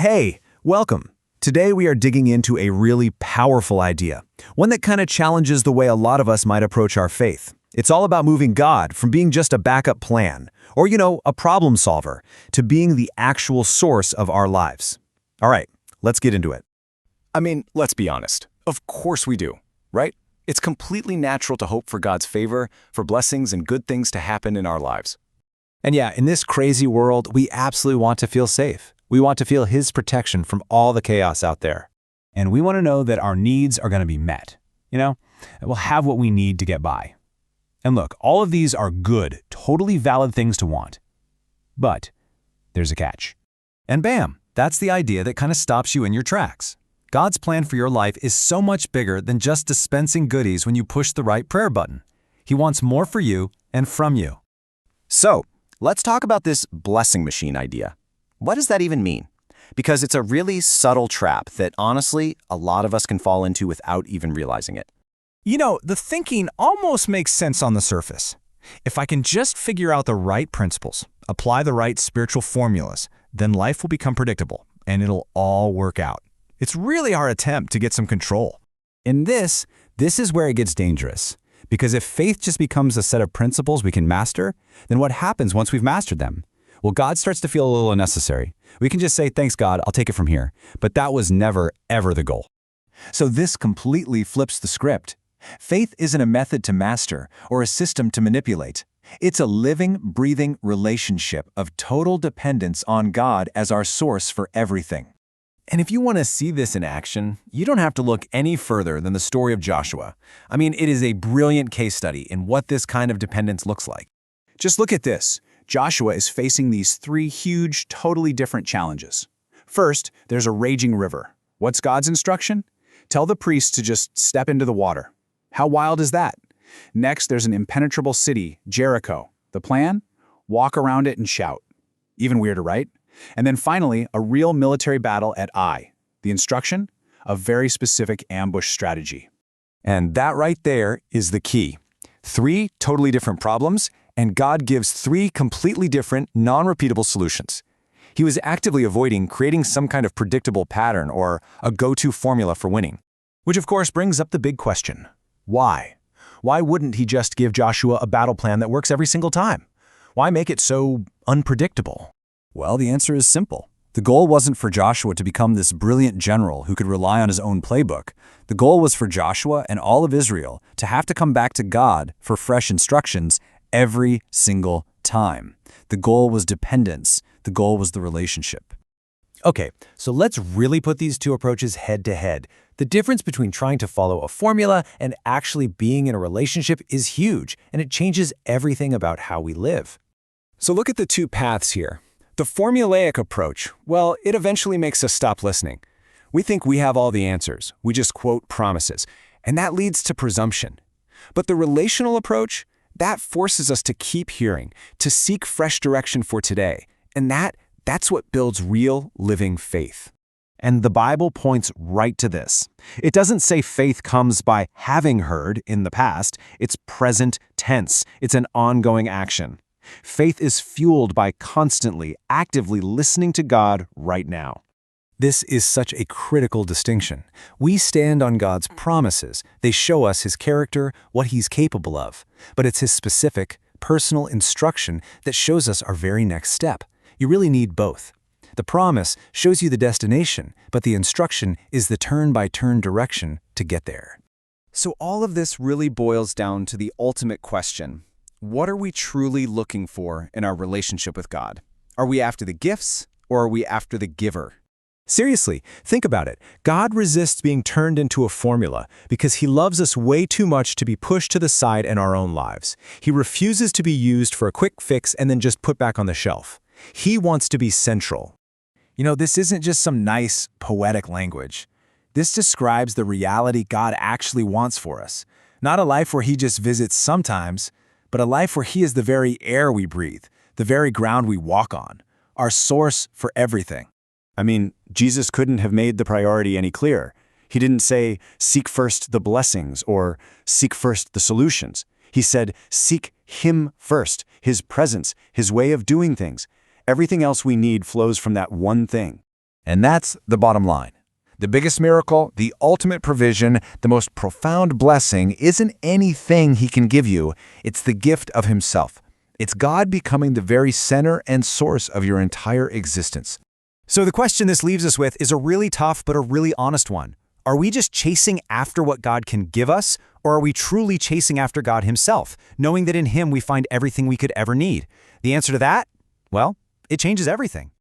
Hey, welcome. Today we are digging into a really powerful idea, one that kind of challenges the way a lot of us might approach our faith. It's all about moving God from being just a backup plan, or a problem solver, to being the actual source of our lives. All right, let's get into it. I mean, let's be honest. Of course we do, right? It's completely natural to hope for God's favor, for blessings and good things to happen in our lives. And yeah, in this crazy world, we absolutely want to feel safe. We want to feel His protection from all the chaos out there. And we want to know that our needs are going to be met. We'll have what we need to get by. And look, all of these are good, totally valid things to want. But there's a catch. And bam, that's the idea that kind of stops you in your tracks. God's plan for your life is so much bigger than just dispensing goodies when you push the right prayer button. He wants more for you and from you. So, let's talk about this blessing machine idea. What does that even mean? Because it's a really subtle trap that, honestly, a lot of us can fall into without even realizing it. The thinking almost makes sense on the surface. If I can just figure out the right principles, apply the right spiritual formulas, then life will become predictable, and it'll all work out. It's really our attempt to get some control. In this is where it gets dangerous. Because if faith just becomes a set of principles we can master, then what happens once we've mastered them? Well, God starts to feel a little unnecessary. We can just say, thanks God, I'll take it from here. But that was never, ever the goal. So this completely flips the script. Faith isn't a method to master or a system to manipulate. It's a living, breathing relationship of total dependence on God as our source for everything. And if you want to see this in action, you don't have to look any further than the story of Joshua. I mean, it is a brilliant case study in what this kind of dependence looks like. Just look at this. Joshua is facing these three huge, totally different challenges. First, there's a raging river. What's God's instruction? Tell the priests to just step into the water. How wild is that? Next, there's an impenetrable city, Jericho. The plan? Walk around it and shout. Even weirder, right? And then finally, a real military battle at Ai. The instruction? A very specific ambush strategy. And that right there is the key. Three totally different problems, and God gives three completely different, non-repeatable solutions. He was actively avoiding creating some kind of predictable pattern or a go-to formula for winning. Which of course brings up the big question. Why? Why wouldn't he just give Joshua a battle plan that works every single time? Why make it so unpredictable? Well, the answer is simple. The goal wasn't for Joshua to become this brilliant general who could rely on his own playbook. The goal was for Joshua and all of Israel to have to come back to God for fresh instructions every single time. The goal was dependence. The goal was the relationship. Okay, so let's really put these two approaches head to head. The difference between trying to follow a formula and actually being in a relationship is huge, and it changes everything about how we live. So look at the two paths here. The formulaic approach, well, it eventually makes us stop listening. We think we have all the answers. We just quote promises, and that leads to presumption. But the relational approach, that forces us to keep hearing, to seek fresh direction for today, and that's what builds real, living faith. And the Bible points right to this. It doesn't say faith comes by having heard in the past. It's present tense. It's an ongoing action. Faith is fueled by constantly, actively listening to God right now. This is such a critical distinction. We stand on God's promises. They show us His character, what He's capable of. But it's His specific, personal instruction that shows us our very next step. You really need both. The promise shows you the destination, but the instruction is the turn-by-turn direction to get there. So all of this really boils down to the ultimate question. What are we truly looking for in our relationship with God? Are we after the gifts, or are we after the giver? Seriously, think about it. God resists being turned into a formula because He loves us way too much to be pushed to the side in our own lives. He refuses to be used for a quick fix and then just put back on the shelf. He wants to be central. This isn't just some nice, poetic language. This describes the reality God actually wants for us. Not a life where He just visits sometimes, but a life where He is the very air we breathe, the very ground we walk on, our source for everything. I mean, Jesus couldn't have made the priority any clearer. He didn't say, seek first the blessings or seek first the solutions. He said, seek Him first, His presence, His way of doing things. Everything else we need flows from that one thing. And that's the bottom line. The biggest miracle, the ultimate provision, the most profound blessing isn't anything he can give you. It's the gift of himself. It's God becoming the very center and source of your entire existence. So the question this leaves us with is a really tough but a really honest one. Are we just chasing after what God can give us, or are we truly chasing after God himself, knowing that in him we find everything we could ever need? The answer to that? Well, it changes everything.